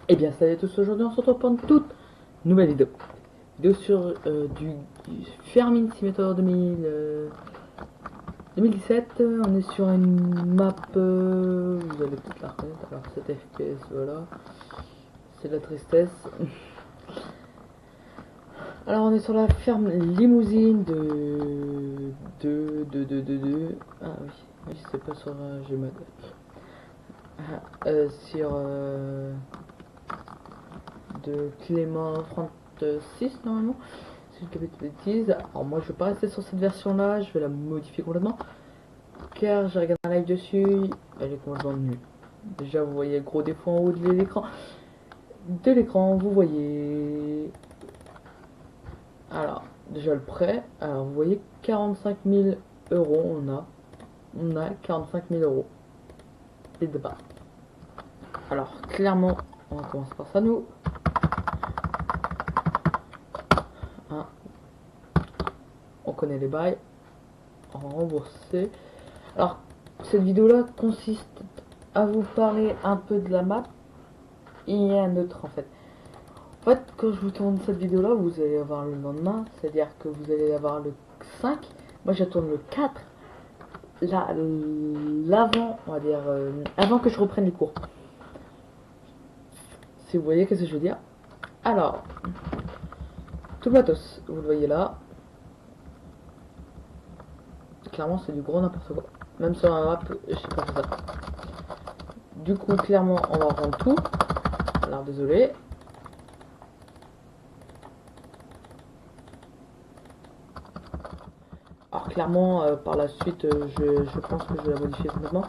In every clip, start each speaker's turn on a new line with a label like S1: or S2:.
S1: Eh bien, salut à tous, aujourd'hui on se retrouve pour une toute nouvelle vidéo. Vidéo sur du Farming Simulator 2017. On est sur une map, vous allez peut-être la reconnaître, alors 7 FPS, voilà. C'est de la tristesse. Alors on est sur la ferme limousine ah oui, oui c'est pas sur Gmod. Sur de Clément 36 normalement, si je ne dis pas de bêtises. Alors moi je vais pas rester sur cette version là, je vais la modifier complètement car j'ai regardé un live dessus, elle est complètement nulle. Déjà vous voyez le gros défaut en haut de l'écran, vous voyez. Alors déjà le prêt, alors vous voyez 45 000 euros, on a 45 000 euros et de bas. Alors clairement on va commencer par ça nous, hein, on connaît les bails, on va rembourser. Alors, cette vidéo-là consiste à vous parler un peu de la map et un autre en fait. En fait, quand je vous tourne cette vidéo-là, vous allez avoir le lendemain, c'est-à-dire que vous allez avoir le 5. Moi, je tourne le 4. Là, l'avant, on va dire, avant que je reprenne les cours. Si vous voyez, qu'est-ce que je veux dire. Alors, tout le matos, vous le voyez là. Clairement, c'est du gros n'importe quoi. Même sur un map, je sais pas faire ça. Du coup, clairement, on va rendre tout. Alors, désolé. Alors clairement, par la suite, je pense que je vais la modifier complètement.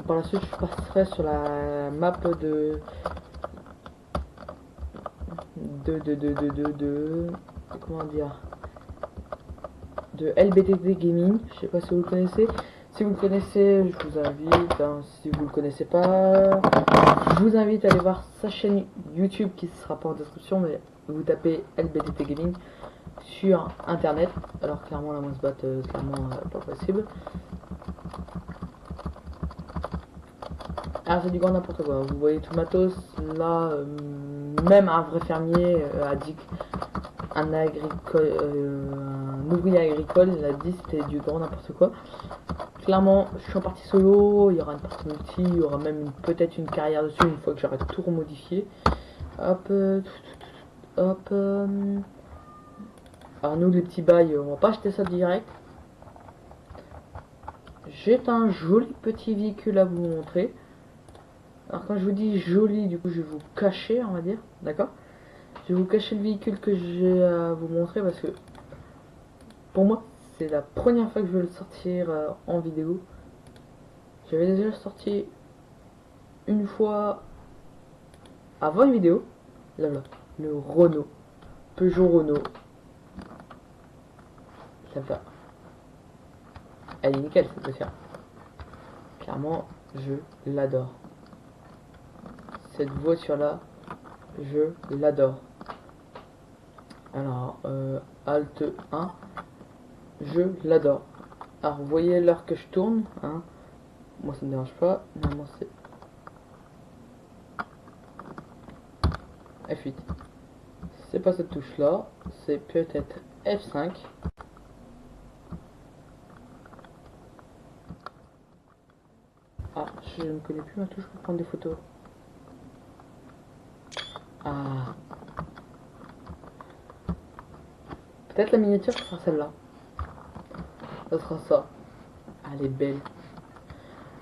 S1: Par la suite, je passerai sur la map de comment dire, de LBTT Gaming. Je sais pas si vous le connaissez. Si vous le connaissez, je vous invite. Hein, si vous le connaissez pas, je vous invite à aller voir sa chaîne YouTube qui ne sera pas en description, mais vous tapez LBTT Gaming sur internet. Alors clairement, la moins se batte, clairement pas possible. Ah, c'est du grand n'importe quoi. Vous voyez tout le matos. Là, même un vrai fermier a dit un ouvrier agricole, il a dit c'était du grand n'importe quoi. Clairement, je suis en partie solo. Il y aura une partie multi. Il y aura même peut-être une carrière dessus une fois que j'aurai tout remodifié. Hop, hop. Alors, nous, les petits bails, on va pas acheter ça direct. J'ai un joli petit véhicule à vous montrer. Alors quand je vous dis joli, du coup je vais vous cacher, on va dire, d'accord. Je vais vous cacher le véhicule que j'ai à vous montrer parce que pour moi c'est la première fois que je vais le sortir en vidéo. J'avais déjà sorti une fois avant une vidéo. Là là, le Renault, Peugeot Renault. Ça va. Elle est nickel cette voiture. Clairement, je l'adore. Cette voiture là, je l'adore. Alors, Alt 1, je l'adore. Alors, vous voyez l'heure que je tourne, hein. Moi, ça me dérange pas. Normalement, c'est F8. C'est pas cette touche-là. C'est peut-être F5. Ah, je ne connais plus ma touche pour prendre des photos. Ah. Peut-être la miniature sera celle-là. Ça sera ça. Ah, elle est belle.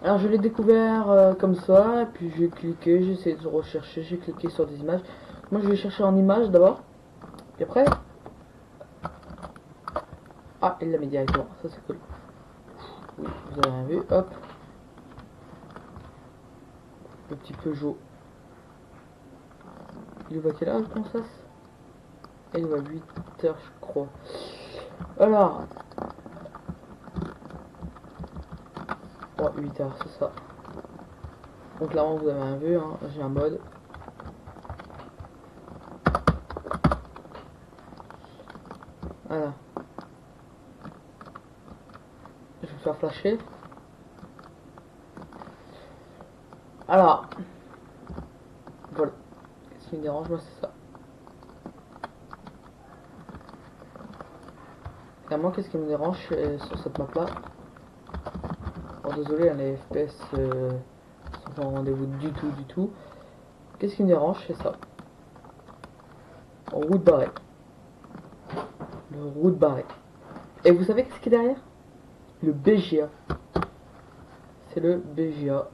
S1: Alors, je l'ai découvert comme ça. Et puis, j'ai cliqué. J'ai essayé de rechercher. J'ai cliqué sur des images. Moi, je vais chercher en images d'abord. Puis après. Ah, il l'a mis directement. Ça, c'est cool. Oui, vous avez rien vu. Hop. Le petit Peugeot. Il va quelle heure, je pense? Il va 8 heures, je crois. Alors. Oh, 8 heures, c'est ça. Donc là, vous avez un vu, hein, j'ai un mode. Voilà. Je vais me faire flasher. Alors. Voilà. qui me dérange, moi, c'est ça. Clairement, qu'est-ce qui me dérange sur cette map-là? Oh, désolé, hein, les FPS sont pas au rendez-vous du tout. Qu'est-ce qui me dérange, c'est ça. Route barrée. Le route barrée. Et vous savez qu'est-ce qui est derrière? Le BGA. C'est le BGA.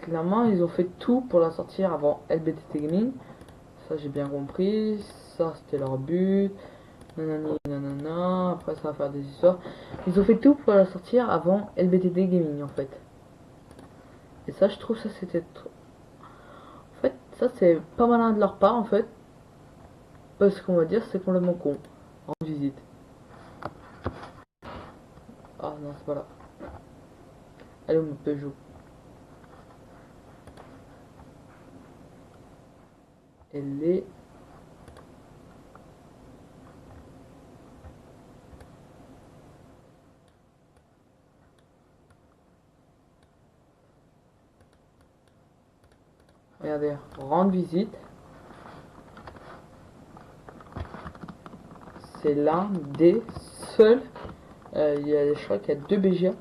S1: Clairement, ils ont fait tout pour la sortir avant LBTT Gaming. Ça, j'ai bien compris. Ça, c'était leur but. Nanani, nanana. Après, ça va faire des histoires. Ils ont fait tout pour la sortir avant LBTT Gaming, en fait. Et ça, je trouve ça, c'était... En fait, ça, c'est pas malin de leur part, en fait. Parce qu'on va dire, c'est complètement con. En visite. Ah non, c'est pas là. Allez, mon Peugeot. Elle est... Regardez, rendre visite. C'est l'un des seuls. Je crois qu'il y a 2 BGA.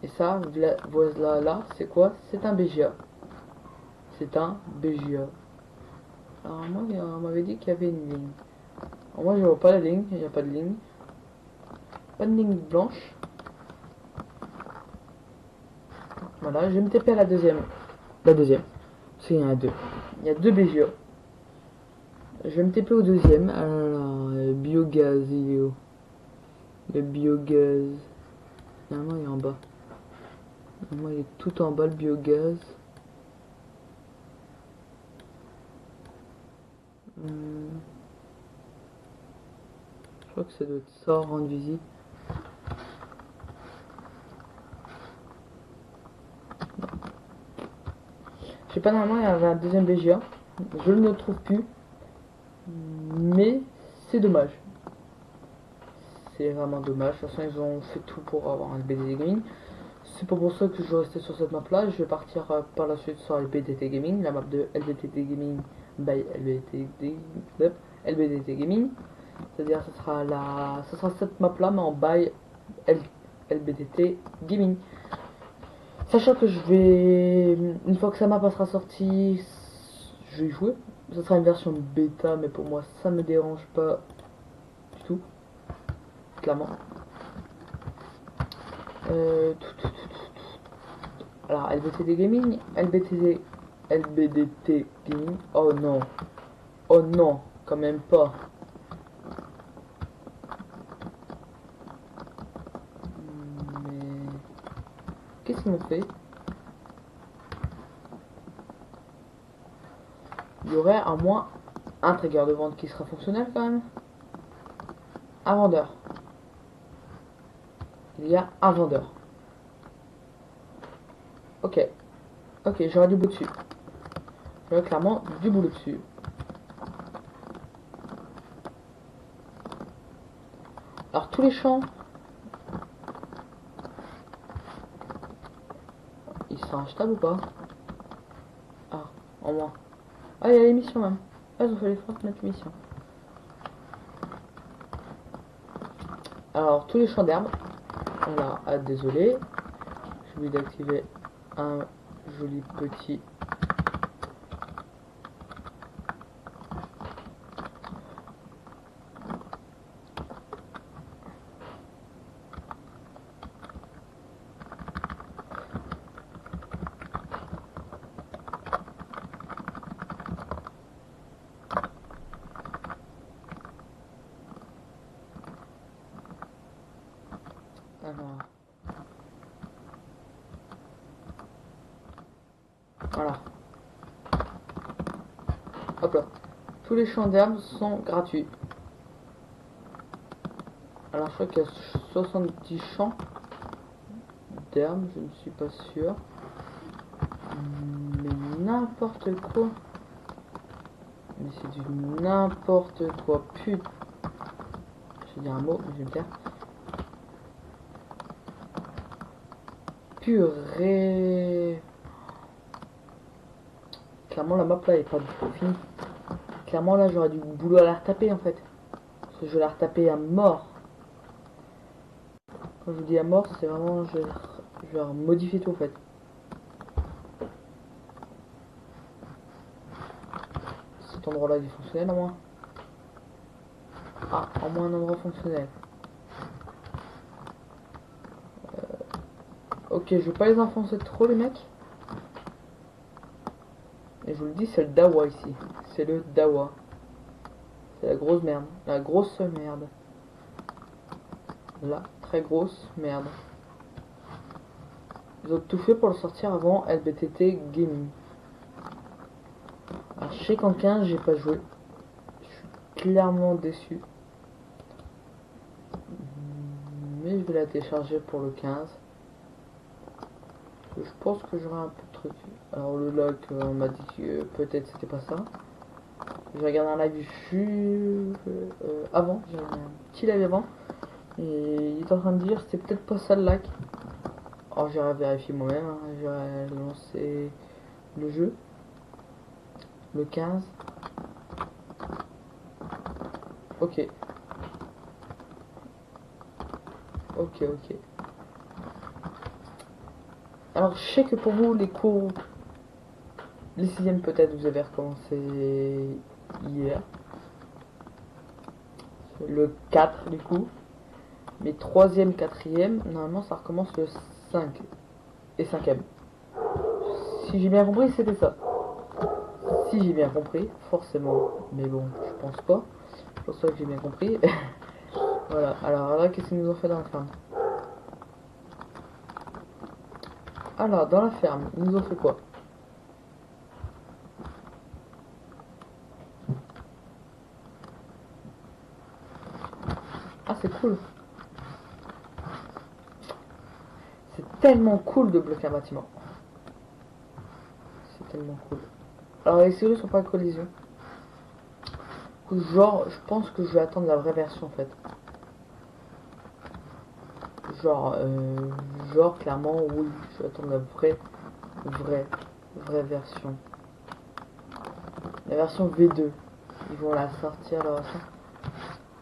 S1: Et ça, voilà, là, c'est quoi? C'est un BGA. C'est un BGA. Alors moi, on m'avait dit qu'il y avait une ligne. Alors moi, je vois pas la ligne. Il n'y a pas de ligne. Pas de ligne blanche. Voilà, je vais me taper à la deuxième. La deuxième. Parce qu'il y en a 2. Il y a 2 BGA. Je vais me taper au deuxième. Alors, le biogaz, il est où? Le biogaz. Normalement, il est en bas. Normalement, il est tout en bas, le biogaz. Je crois que ça doit être ça, rendre visite. Je sais pas, normalement, il y avait un deuxième BGA. Je ne le trouve plus. Mais c'est dommage. C'est vraiment dommage. De toute façon, ils ont fait tout pour avoir un LBDT Gaming. C'est pas pour ça que je vais rester sur cette map là. Je vais partir par la suite sur LBDT Gaming, la map de LBDT Gaming by LBDT Gaming. C'est-à-dire ce sera cette map là mais en by LBDT Gaming. Sachant que je vais, une fois que sa map sera sortie, je vais y jouer. Ce sera une version bêta, mais pour moi ça me dérange pas du tout, clairement. Alors LBTT Gaming, LBDT Gaming. Oh non, quand même pas. Mais qu'est-ce qu'ils m'ont fait? Il y aurait à moins un trigger de vente qui sera fonctionnel quand même. Un vendeur. Il y a un vendeur. Ok. Ok, j'aurai du boulot dessus. J'aurai clairement du boulot dessus. Alors tous les champs, ils sont achetables ou pas? Ah, en moins. Ah, il y a l'émission même. Ah, ils ont fait l'effort de mettre l'émission. Alors tous les champs d'herbe. Voilà, ah, désolé. J'ai oublié d'activer un joli petit... Alors... Voilà. Hop là. Tous les champs d'herbe sont gratuits. Alors je crois qu'il y a 70 champs d'herbe, je ne suis pas sûr. Mais n'importe quoi. Mais c'est du n'importe quoi. Putain. Je vais dire un mot, mais je vais me taire. Purée. clairement la map là est pas du tout finie. Clairement là j'aurais du boulot à la retaper en fait. Parce que je vais la retaper à mort. Quand je vous dis à mort, c'est vraiment je vais modifier tout en fait. Cet endroit là est fonctionnel au moins. Ah, au moins un endroit fonctionnel. Ok, je vais pas les enfoncer trop les mecs. Et je vous le dis, c'est le dawa ici. C'est le dawa. C'est la grosse merde. La grosse merde. La très grosse merde. Ils ont tout fait pour le sortir avant LBTT Gaming. Alors je sais qu'en 15 j'ai pas joué. Je suis clairement déçu. Mais je vais la télécharger pour le 15. Je pense que j'aurai un peu de trucs. Alors le log, on m'a dit que peut-être c'était pas ça. J'ai regardé un live avant. J'ai regardé un petit live avant. Et il est en train de dire c'était peut-être pas ça le lac. Alors j'irai vérifier moi-même. Hein. J'irai lancer le jeu. Le 15. Ok. Ok, ok. Alors je sais que pour vous les cours, les 6e peut-être vous avez recommencé hier. Le 4 du coup. Mais 3e, 4e, normalement ça recommence le 5 et 5e. Si j'ai bien compris c'était ça. Si j'ai bien compris, forcément. Mais bon, je pense pas. Je pense pas que j'ai bien compris. Voilà, alors là qu'est-ce qu'ils nous ont fait dans la ferme? Alors dans la ferme, ils nous ont fait quoi? Ah c'est cool. C'est tellement cool de bloquer un bâtiment. C'est tellement cool. Alors les cellules sont pas en collision. Genre, je pense que je vais attendre la vraie version en fait. Genre, clairement, oui, je vais attendre la vraie version. La version V2. Ils vont la sortir, la version.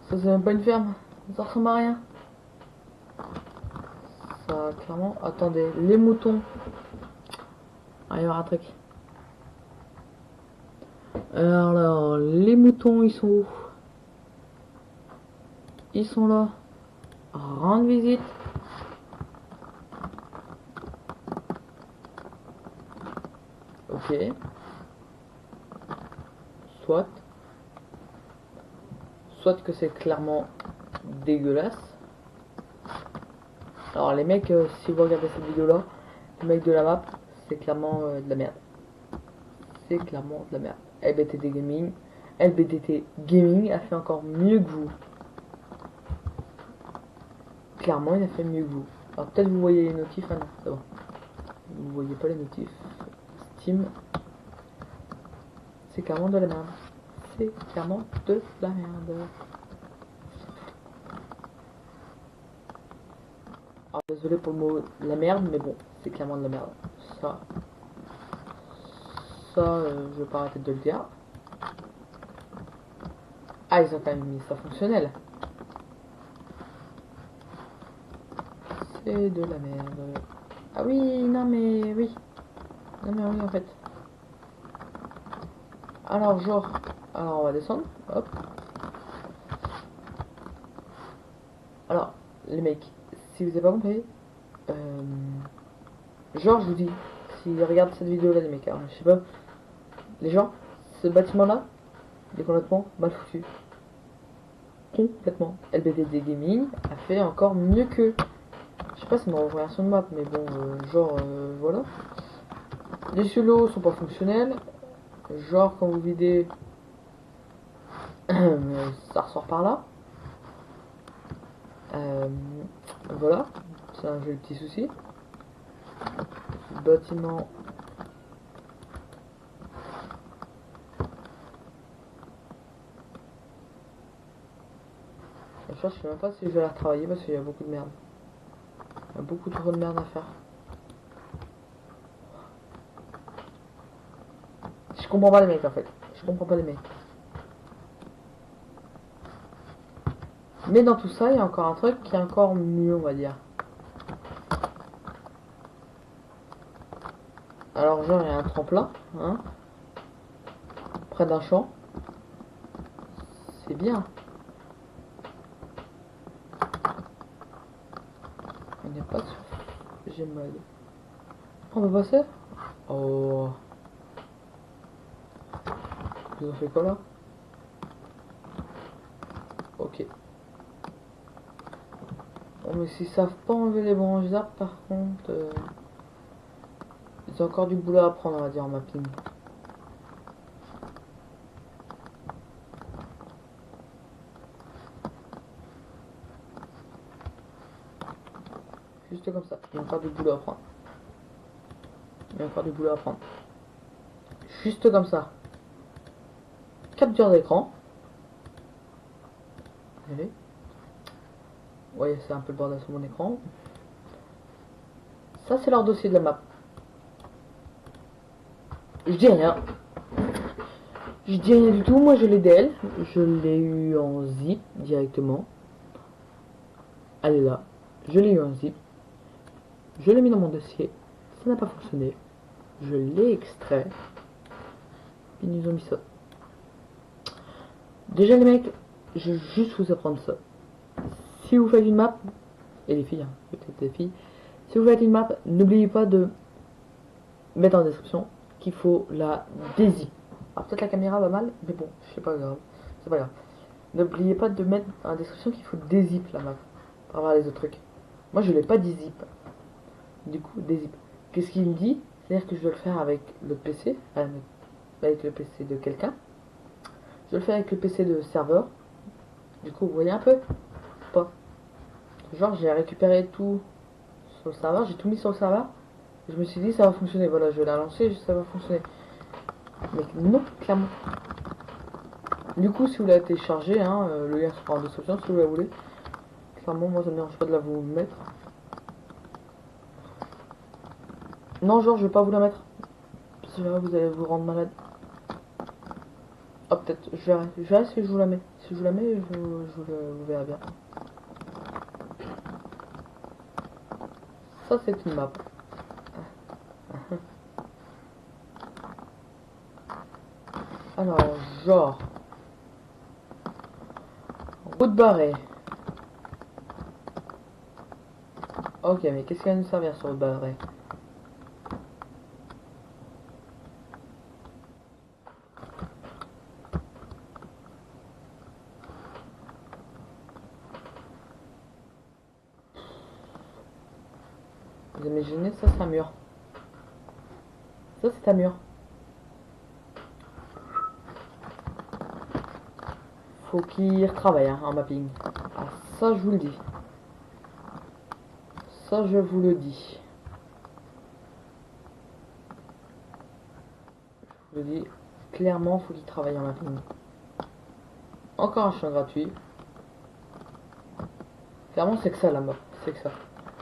S1: Ça, c'est même pas une ferme. Ça ressemble à rien. Ça, clairement. Attendez, les moutons. Ah, il y aura un truc. Alors, les moutons, ils sont où? Ils sont là. Rendre visite. Ok. Soit. Soit que c'est clairement dégueulasse. Alors les mecs, si vous regardez cette vidéo là, les mecs de la map, c'est clairement de la merde. C'est clairement de la merde. LBTT Gaming a fait encore mieux que vous. Clairement, il a fait mieux que vous. Alors peut-être vous voyez les notifs, ah non, c'est bon. Vous voyez pas les notifs. Steam, c'est clairement de la merde. C'est clairement de la merde. Alors désolé pour le mot la merde, mais bon, c'est clairement de la merde. Ça, je vais pas arrêter de le dire. Ah, ils ont quand même mis ça fonctionnel. C'est de la merde. Ah oui, non mais oui. Non mais oui en fait. Alors genre, alors on va descendre. Hop. Alors, les mecs, si vous avez pas compris, genre je vous dis, si regardent cette vidéo là les mecs, alors, je sais pas, les gens, ce bâtiment là, il est complètement mal foutu. Complètement. LBDD Gaming a fait encore mieux que. Je sais pas si c'est une reversion de map, mais bon, voilà. Les silos sont pas fonctionnels. Genre, quand vous videz, ça ressort par là. Voilà, c'est un joli petit souci. Bâtiment. Je sais même pas si je vais la retravailler parce qu'il y a beaucoup de merde. Il y a beaucoup trop de merde à faire. Je Je comprends pas les mecs en fait. Je comprends pas les mecs. Mais dans tout ça, il y a encore un truc qui est encore mieux, on va dire. Alors genre, il y a un tremplin, hein, près d'un champ. C'est bien. On n'est pas sur... J'ai mode. On peut passer? Oh. Ils ont fait quoi là? Ok. Bon, mais s'ils savent pas enlever les branches d'arbres, par contre... ils ont encore du boulot à prendre, on va dire, en mapping. Juste comme ça. Il y a encore du boulot à prendre. Il y a encore du boulot à prendre. Juste comme ça. Capture d'écran. Allez. Ouais, c'est un peu le bordel sur mon écran. Ça, c'est leur dossier de la map. Je dis rien. Je dis rien du tout. Moi, je l'ai d'elle. Je l'ai eu en zip directement. Elle est là. Je l'ai eu en zip. Je l'ai mis dans mon dossier. Ça n'a pas fonctionné. Je l'ai extrait. Ils nous ont mis ça. Déjà, les mecs, je vais juste vous apprendre ça. Si vous faites une map, et les filles, hein, peut-être les filles, si vous faites une map, n'oubliez pas de mettre en description qu'il faut la dézip. Alors peut-être la caméra va mal, mais bon, c'est pas grave. C'est pas grave. N'oubliez pas de mettre en description qu'il faut dézip la map. Pour avoir les autres trucs. Moi je l'ai pas dézip. Du coup, dézip. Qu'est-ce qu'il me dit? C'est-à-dire que je dois le faire avec le PC, avec le PC de quelqu'un. Je le fais avec le PC de serveur. Du coup, vous voyez un peu? Pas. Genre, j'ai récupéré tout sur le serveur, j'ai tout mis sur le serveur. Je me suis dit, ça va fonctionner. Voilà, je vais la lancer, ça va fonctionner. Mais non, clairement. Du coup, si vous la téléchargez, hein, le lien sera en description si vous la voulez. Clairement, moi, ça me dérange pas de la vous mettre. Non, genre, je vais pas vous la mettre. Parce que là, vous allez vous rendre malade. Ah, peut-être, je verrai si je vous la mets. Si je vous la mets, vous verrez bien. Ça, c'est une map. Alors, genre... route barrée. Ok, mais qu'est-ce qui va nous servir sur route barrée? Vous imaginez, ça c'est un mur. Ça c'est un mur. Faut qu'il retravaille hein, en mapping. Ah, ça je vous le dis. Ça je vous le dis. Je vous le dis clairement, faut qu'il travaille en mapping. Encore un champ gratuit. Clairement c'est que ça la map. C'est que ça.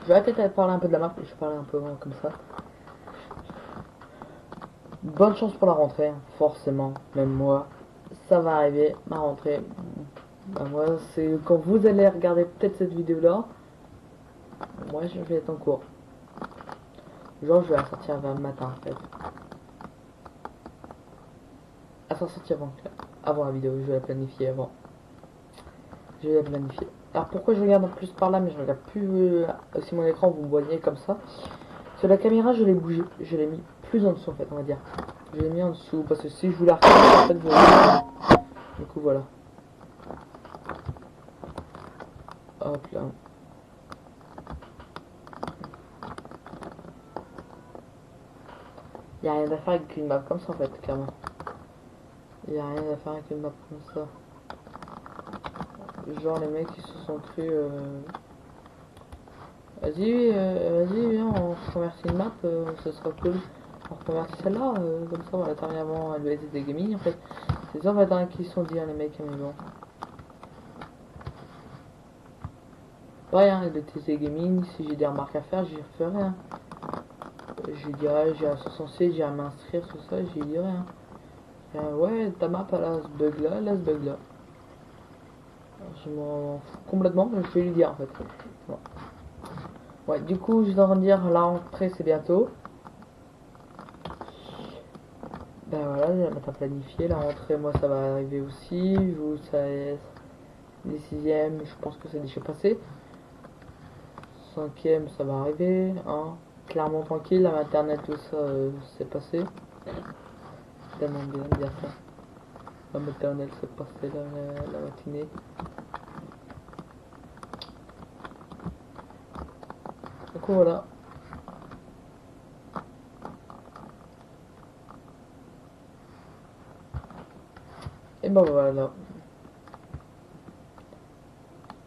S1: Je vais arrêter de parler un peu de la map. Je vais parler un peu comme ça. Bonne chance pour la rentrée, hein, forcément. Même moi, ça va arriver, ma rentrée. Bah, moi, c'est quand vous allez regarder peut-être cette vidéo-là. Moi, je vais être en cours. Genre, je vais la sortir vers le matin, en fait. Elle sera sortie avant la vidéo, je vais la planifier avant. Je vais la planifier. Alors, pourquoi je regarde en plus par là, mais je regarde plus aussi mon écran, vous me voyez comme ça. Sur la caméra, je l'ai bougé, je l'ai mis plus en dessous, en fait, on va dire. Je l'ai mis en dessous, parce que si je vous la regarde, en fait, vous voyez. Du coup, voilà. Hop là. Il n'y a rien à faire avec une map comme ça en fait, clairement. Il n'y a rien à faire avec une map comme ça. Genre les mecs qui se sont crus... Vas-y, vas-y, viens, on reconvertit une map, ce sera cool. On reconvertit celle-là, comme ça on va la terminer avant LBT Gaming en fait. C'est ça en fait hein, qui sont dit hein, les mecs, mais bon. Ouais, hein, LBT Gaming, si j'ai des remarques à faire, j'y ferai. Hein. Je dirais, j'ai à 66, j'ai à m'inscrire, tout ça, j'y dirai. Hein. Ouais, ta map elle a ce bug là, elle a ce bug là. Je m'en fous complètement, mais je vais lui dire en fait. Bon. Ouais, du coup, je dois dire la rentrée c'est bientôt. Ben voilà, je vais mettre à planifier. La rentrée, moi ça va arriver aussi. Vous, ça est. Les sixièmes, je pense que c'est déjà passé. Cinquième, ça va arriver. Hein. Clairement tranquille, la maternelle, tout ça, c'est passé. Tellement bien de dire ça. La maternelle, c'est passé la matinée. Donc voilà. Et ben voilà.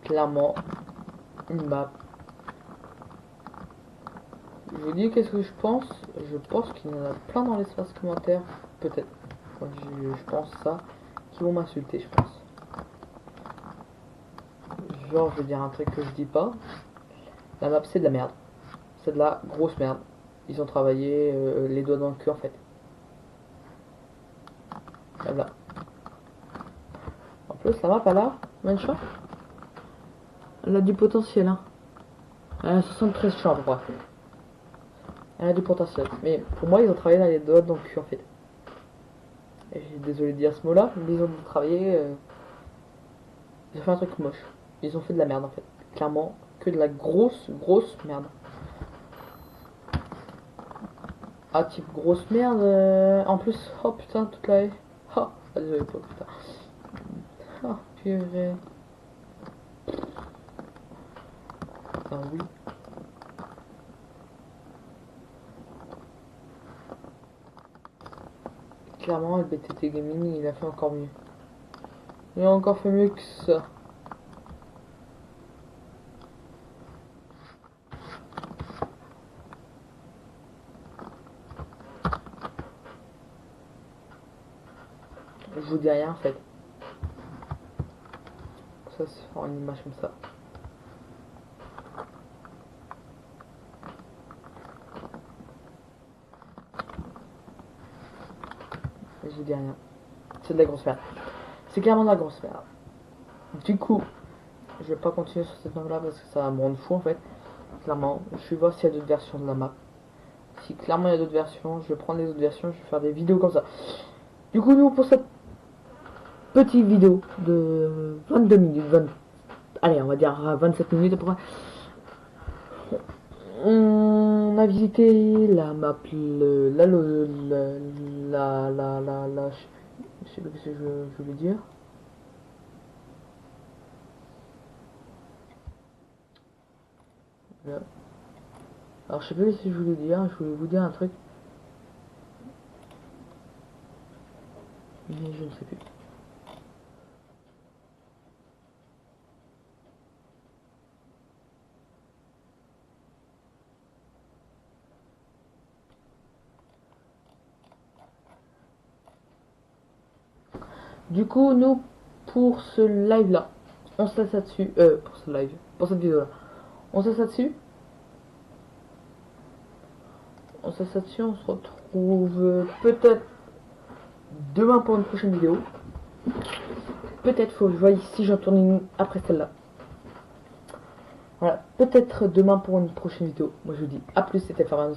S1: Clairement, une map. Je vous dis qu'est-ce que je pense. Je pense qu'il y en a plein dans l'espace commentaire. Peut-être. Quand je pense ça. Qui vont m'insulter, je pense. Genre, je vais dire un truc que je dis pas. La map, c'est de la merde. C'est de la grosse merde. Ils ont travaillé les doigts dans le cul en fait. Voilà. En plus, la map, elle a, Mancha, elle a du potentiel. Hein. Elle a 73 champs, je crois. Elle a du potentiel. Mais pour moi, ils ont travaillé dans les doigts dans le cul en fait. Et j'ai désolé de dire ce mot-là, mais ils ont travaillé. Ils ont fait un truc moche. Ils ont fait de la merde en fait. Clairement, que de la grosse merde. Ah, type grosse merde. En plus, oh putain, toute la haie. Oh, ah, désolé, pas putain. Oh, purée. Ah oui. Clairement, le BTT Gaming, il a fait encore mieux. Il a encore fait mieux que ça. Je vous dis rien en fait. Ça se fait en image comme ça. Je vous dis rien. C'est de la grosse merde. C'est clairement de la grosse merde. Du coup, je vais pas continuer sur cette map là parce que ça va me rendre fou en fait. Clairement, je vais voir s'il y a d'autres versions de la map. Si clairement il y a d'autres versions, je vais prendre les autres versions, je vais faire des vidéos comme ça. Du coup, nous pour cette petite vidéo de 22 minutes, allez, on va dire 27 minutes à peu près. On a visité la map, je sais pas ce que je voulais dire. Là. Alors je sais pas ce que je voulais dire, je voulais vous dire un truc. Mais je ne sais plus. Du coup, nous, pour ce live là, on se laisse là-dessus. Pour ce live, pour cette vidéo là, on se laisse là-dessus. On se laisse là-dessus, on se retrouve peut-être demain pour une prochaine vidéo. Peut-être faut que je voie si j'en tourne une après celle-là. Voilà, peut-être demain pour une prochaine vidéo. Moi je vous dis à plus, c'était Farman.